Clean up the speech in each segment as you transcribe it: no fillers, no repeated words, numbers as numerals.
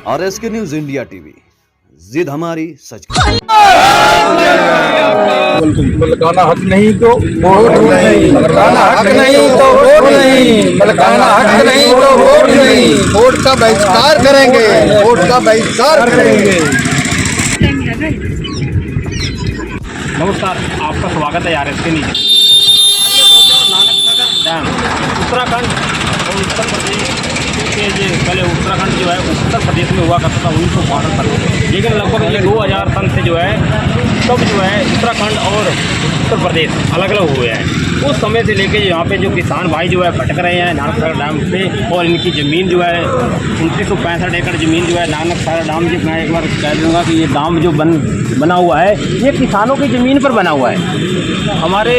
RSK news India TV, जिद हमारी सच। मलकाना हक नहीं तो वोट नहीं, मलकाना हक नहीं तो वोट नहीं, मलकाना हक नहीं तो वोट नहीं। वोट का बहिष्कार करेंगे, वोट का बहिष्कार करेंगे। नमस्कार, आपका स्वागत है RSK न्यूज। डैम उत्तराखंड और उत्तर प्रदेश के पहले उत्तराखंड जो है उत्तर प्रदेश में हुआ करता था 1962 तक, लेकिन लगभग ये 2000 सन से जो है सब जो है उत्तराखंड और उत्तर प्रदेश अलग अलग हुए हैं। उस समय से लेके यहाँ पे जो किसान भाई जो है भटक रहे हैं नानक सागर डैम पे, और इनकी ज़मीन जो है 2965 एकड़ ज़मीन जो है नानक सागर डैम की, मैं एक बार कह दूँगा कि ये डैम जो बना हुआ है ये किसानों की ज़मीन पर बना हुआ है। हमारे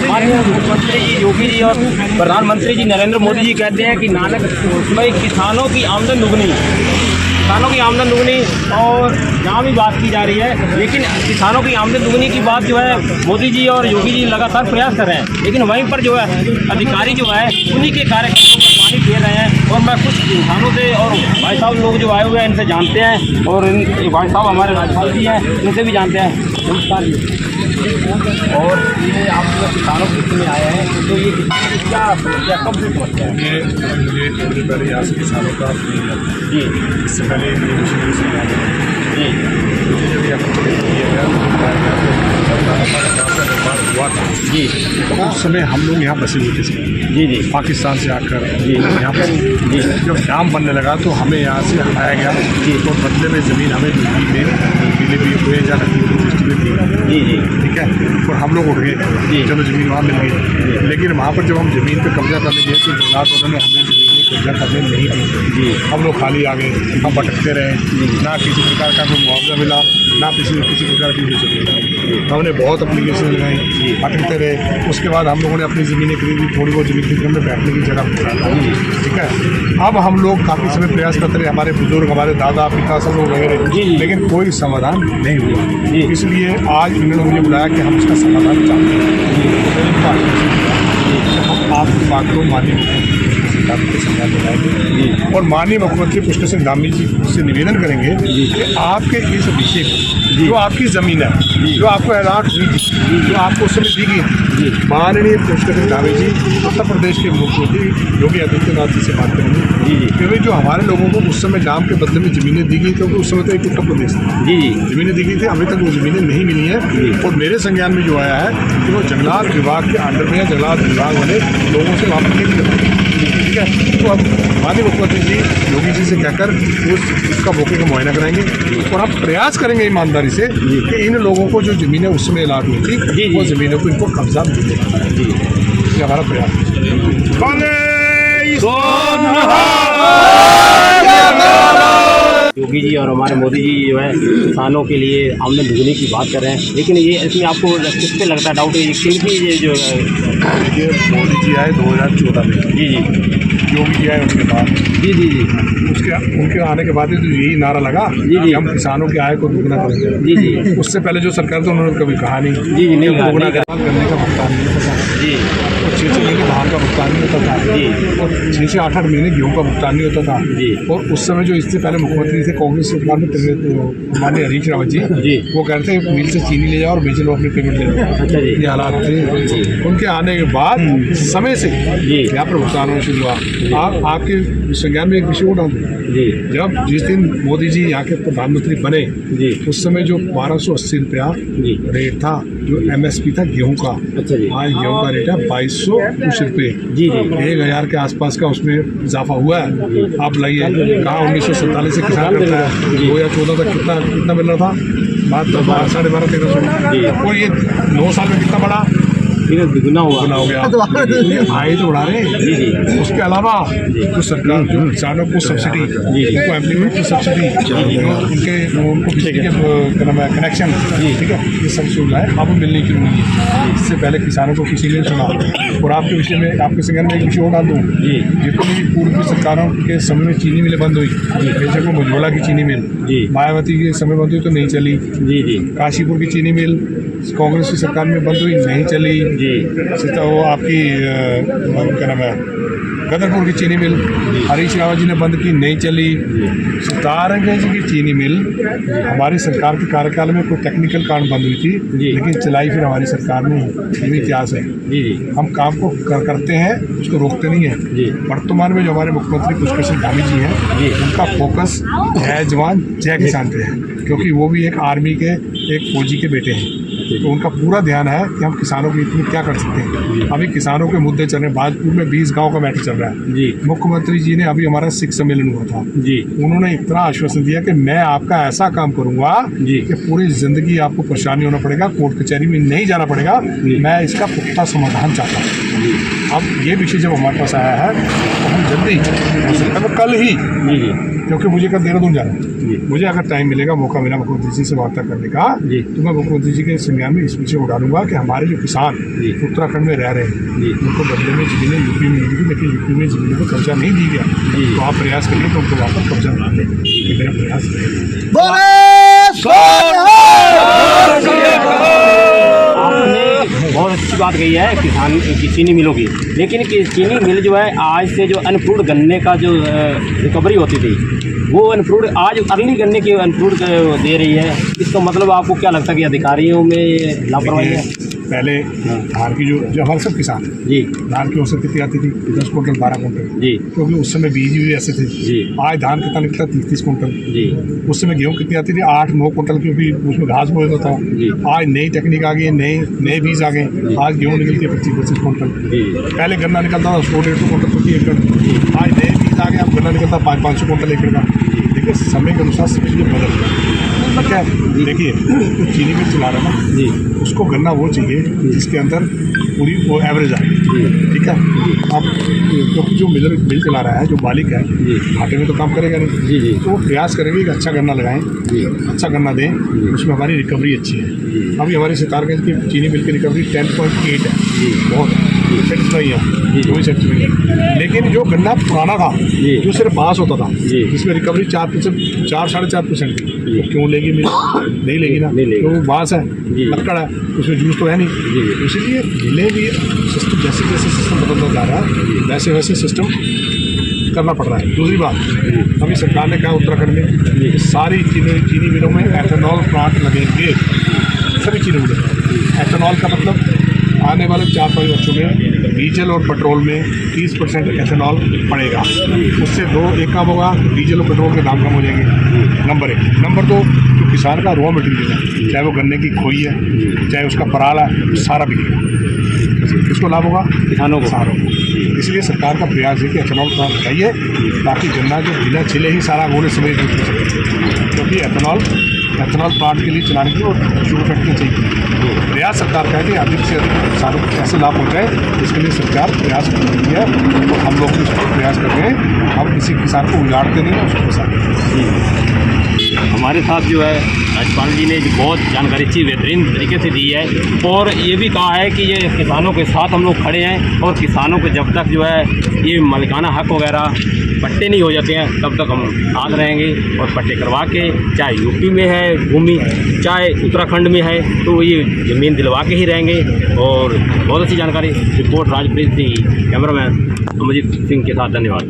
माननीय मुख्यमंत्री जी योगी जी और प्रधानमंत्री जी नरेंद्र मोदी जी कहते हैं कि नानक में किसानों की आमदन दुगनी, किसानों की आमदन दुगनी, और यहाँ भी बात की जा रही है, लेकिन किसानों की आमदन दुगनी की बात जो है मोदी जी और योगी जी लगातार प्रयास कर रहे हैं, लेकिन वहीं पर जो है अधिकारी जो है उन्हीं के कार्यक्रमों पर पानी फेर रहे हैं। और मैं कुछ इंसानों से और भाई साहब लोग जो आए हुए हैं इनसे जानते हैं, और इन भाई साहब हमारे राज्यपाल जी हैं, इनसे भी जानते हैं। नमस्कार जी। और ये आप जो किसानों के हिस्से में आए हैं, तो ये किसानों की क्या समस्या, कब से समस्या है? ये मुझे पहले यहाँ से किसानों का जी, इससे पहले जी, मुझे जब यहाँ पर किया गया हुआ था जी, तो उस समय हम लोग यहाँ बसे हुए थे जी, जी, पाकिस्तान से आकर जी, यहाँ पर जी, जब डैम बनने लगा तो हमें यहाँ से हटाया गया जी। तो बदले में ज़मीन हमें दिल्ली में पीलीभीत हुए या लखनऊ डिस्ट्रिक्ट में दी, जी, ठीक है। और हम लोग उठ गए, चलो ज़मीन वहाँ मिल गई, लेकिन वहाँ पर जब हम ज़मीन पर कब्जा करने गए तो जंगलात वालों ने हमें ज़मीन में कब्जा करने नहीं दी जी। हम लोग खाली आ गए, हम भटकते रहे, ना किसी प्रकार का कोई मुआवजा मिला, ना किसी प्रकार की जरूरत। हमने बहुत एप्लीकेशन लगाई, भटकते रहे। उसके बाद हम लोगों ने अपनी ज़मीनें खरीदी, थोड़ी बहुत ज़मीन खरीद हमने बैठने की जगह बनाई, ठीक है। अब हम लोग काफ़ी समय प्रयास करते रहे, हमारे बुजुर्ग, हमारे दादा पिता सब लोग वगैरह, लेकिन कोई समाधान नहीं हुआ। इसलिए आज इन्होंने मुझे बुलाया कि हम इसका समाधान चाहते हैं। हम आपकी बात को मानिए के संज्ञान में लाएंगे और माननीय मुख्यमंत्री पुष्कर सिंह धामी जी से निवेदन करेंगे कि आपके इस विषय को, जो आपकी ज़मीन है, जो आपको ऐलान हुई थी, जो आपको उस समय दी गई, माननीय पुष्कर सिंह धामी जी उत्तर प्रदेश के मुख्यमंत्री योगी आदित्यनाथ जी से बात करेंगे, क्योंकि जो हमारे लोगों को उस समय डैम के बदले में ज़मीनें दी गई, क्योंकि उस समय तो एक उत्तर प्रदेश था, ज़मीनें दी गई थी, अभी तक वो ज़मीनें नहीं मिली हैं। और मेरे संज्ञान में जो आया है कि वो जंगलात विभाग के अंडर में, जंगलात विभाग वाले लोगों से वहाँ पर नहीं मिल, ठीक है। तो अब माननीय मुख्यमंत्री जी योगी जी से कहकर उसका मौके का मुआयना कराएंगे और हम प्रयास करेंगे ईमानदारी से कि इन लोगों को जो ज़मीनें उस समय अलाट हुई थी वो ज़मीनों को इनको कब्जा मिलेगा। ये हमारा प्रयास योगी जी और हमारे मोदी जी जो है किसानों के लिए आमदन दुगनी की बात कर रहे हैं, लेकिन ये इसमें आपको किस पे लगता है डाउट है, क्योंकि ये जो ये मोदी जी आए 2014 में, जी, योगी जी आए उनके बाद, जी, जी, जी, उनके आने के बाद ही तो यही नारा लगा कि हम किसानों की आय को दुगना करेंगे। जी, जी, उससे पहले जो सरकार थी उन्होंने कभी कहा नहीं, जी, नहीं दुगना करने का भुगतान नहीं होता था जी, और 6 महीने धान का भुगतान नहीं होता था जी, और 6 से 8 महीने गेहूँ का भुगतान नहीं होता था जी। और उस समय जो इससे पहले मुख्यमंत्री थे कांग्रेस सरकार में, तो माननीय हरीश रावत जी, वो कहते हैं मिल से चीनी ले जाओ और बेच लो, अपनी पेमेंट ले लो। अच्छा जी, ये हालात थे। उनके आने के बाद समय से यहाँ पर भुगतान होना शुरू हुआ। आपके संज्ञान में एक विषय उठा जी, जब जिस दिन मोदी जी यहाँ के प्रधानमंत्री बने जी, उस समय जो 1280 रुपया रेट था, जो MSP था गेहूं का, अच्छा जी, आज गेहूं का रेट है 2200 कुछ रुपये, जी, जी, 1000 के आसपास का उसमें इजाफा हुआ है। आप लाइए कहाँ 1947 से किसान करता है, 2014 तक कितना मिल रहा था, बात 12.5-1300, और ये 9 साल में कितना बढ़ा, दुगना हुआ हो गया। आय तो बढ़ा रहे हैं। जी, जी, उसके अलावा जो सरकार जो किसानों को सब्सिडी, उनको एम्प्लॉयमेंट की सब्सिडी, उनको बिजली के कनेक्शन, ठीक है, ये सब सुविधाएं अब मिलने की हुई है। इससे पहले किसानों को किसी ने सुना। और आपके विषय में, आपके संज्ञान में एक विषय और डाल दूँ, जितनी भी पूर्व की सरकारों के समय में चीनी मिलें बंद हुई, बेशक वो मझोला की चीनी मिल, मायावती के समय बंद हुई तो नहीं चली, काशीपुर की चीनी मिल कांग्रेस की सरकार में बंद हुई, नहीं चली, जी तो वो आपकी क्या नाम है, गदरपुर की चीनी मिल हरीश रावत जी ने बंद की, नहीं चली। सितारगंज की चीनी मिल हमारी सरकार के कार्यकाल में कोई टेक्निकल कारण बंद हुई थी, लेकिन चलाई फिर हमारी सरकार ने। ये भी इतिहास है। जी हम काम को करते हैं, उसको रोकते नहीं हैं। जी वर्तमान में जो हमारे मुख्यमंत्री पुष्कर सिंह धामी जी हैं, उनका फोकस जय जवान जय किसान पे है, क्योंकि वो भी एक आर्मी के एक फौजी के बेटे हैं। तो उनका पूरा ध्यान है कि हम किसानों के हित में क्या कर सकते हैं। अभी किसानों के मुद्दे चल रहे हैं, भाजपुर में 20 गांव का मैटर चल रहा है। जी मुख्यमंत्री जी ने अभी हमारा सिख सम्मेलन हुआ था, जी उन्होंने इतना आश्वासन दिया कि मैं आपका ऐसा काम करूंगा जी कि पूरी जिंदगी आपको परेशानी होना पड़ेगा, कोर्ट कचहरी में नहीं जाना पड़ेगा। मैं इसका पुख्ता समाधान चाहता हूँ। अब ये विषय जब हमारे पास आया है तो हम जल्दी हो सकता है कल ही, जी क्योंकि मुझे कल देहरादून जाना है, मुझे अगर टाइम मिलेगा, मौका मिला मुख्यमंत्री जी से वार्ता करने का, तो मैं मुख्यमंत्री जी के संज्ञान में इस विषय को डालूंगा कि हमारे जो किसान उत्तराखंड में रह रहे हैं, उनको बदले में जमीनें यूपी में मिली, लेकिन यूपी में जमीनों को कब्जा नहीं दी गया। तो आप प्रयास करिए तो उनको वहाँ पर कब्जा दिला दें। ये मेरा प्रयास आपने बहुत अच्छी बात कही है किसान की चीनी मिलों की, लेकिन चीनी मिल जो है आज से जो अनफ्रूड गन्ने का जो रिकवरी होती थी, वो अनफ्रूड आज अर्ली गन्ने की अनफ्रूड दे रही है। इसका मतलब आपको क्या लगता है कि अधिकारियों में लापरवाही है? पहले धान की जो हमारे सब किसान हैं जी, धान की औसत कितनी आती थी? 10 कुंटल 12 कुंटल जी, क्योंकि उस समय बीज भी ऐसे थे। जी, आज धान कितना निकलता? 30-30 कुंटल। जी, उस समय गेहूँ कितनी आती थी? 8-9 कुंटल, क्योंकि उसमें घास बोया होता था। जी। आज नई टेक्निक आ गई है, नए बीज आ गए। आज गेहूँ निकलती है 25-25 कुंटल। जी, पहले गन्ना निकलता था 100-150 कुंटल प्रति एकड़। आज नए बीज आ गए, अब गन्ना निकलता 500-500 कुंटल एकड़ का। देखिए समय के अनुसार सब चीज़ें बदल रही है। ठीक है, देखिए तो चीनी मिल चला रहा है ना जी, उसको गन्ना वो चाहिए जिसके अंदर पूरी वो एवरेज आए। ठीक है, अब क्योंकि जो मिल चला रहा है, जो मालिक है, घाटे में तो काम करेगा नहीं। जी, जी, तो वो प्रयास करेंगे कि अच्छा गन्ना लगाएं, अच्छा गन्ना दें, उसमें हमारी रिकवरी अच्छी है। अभी हमारी सितारगंज की चीनी मिल की रिकवरी 10.8 है, बहुत सेटिस्फाई है, कोई सेटिस्फाई है। लेकिन जो गन्ना पुराना था, जो सिर्फ बांस होता था, जिसमें रिकवरी 4-4.5% थी, वो क्यों लेगी मिल? नहीं लेगी ना, तो वो बांस है, लक्कड़ है, उसमें जूस तो है नहीं। इसलिए मिलें भी सिस्टम, जैसे जैसे सिस्टम बदलता जा रहा है वैसे वैसे सिस्टम करना पड़ रहा है। दूसरी बात, अभी सरकार ने कहा उत्तराखंड में सारी चीनी मिलों में एथेनॉल प्लांट लगेंगे, सभी चीनी मिलों में। एथेनॉल का मतलब आने वाले 4-5 वर्षों में डीजल और पेट्रोल में 30% एथेनॉल पड़ेगा। उससे एक काम होगा, डीजल और पेट्रोल के दाम कम हो जाएंगे, नंबर 1। नंबर 2, जो किसान का रॉ मटेरियल है, चाहे वो गन्ने की खोई है, चाहे उसका पराल है, सारा बिकेगा। किसको लाभ होगा? किसानों को। इसलिए सरकार का प्रयास है कि एथेनॉल प्लांट लगाइए, ताकि गन्ना जो बिना छिले ही सारा गोले समेत हो सके, क्योंकि एथेनॉल प्लांट के लिए चलाने के लिए शुगर फैक्ट्री चाहिए। प्रयास सरकार का है कि अधिक से अधिक किसानों को कैसे लाभ पहुँचाए, इसके लिए सरकार प्रयास कर रही है और हम लोग भी उसको प्रयास कर रहे हैं। हम किसी किसान को उजाड़ते नहीं हैं, उसको बचाते। हमारे साथ जो है राज्यपाल जी ने बहुत जानकारी अच्छी बेहतरीन तरीके से दी है, और ये भी कहा है कि ये किसानों के साथ हम लोग खड़े हैं, और किसानों को जब तक जो है ये मालिकाना हक वगैरह पट्टे नहीं हो जाते हैं तब तक हम साथ रहेंगे, और पट्टे करवा के, चाहे यूपी में है भूमि, चाहे उत्तराखंड में है, तो ये ज़मीन दिलवा के ही रहेंगे। और बहुत अच्छी जानकारी। रिपोर्ट राजप्रीत सिंह, कैमरामैन अमरजीत सिंह के साथ, धन्यवाद।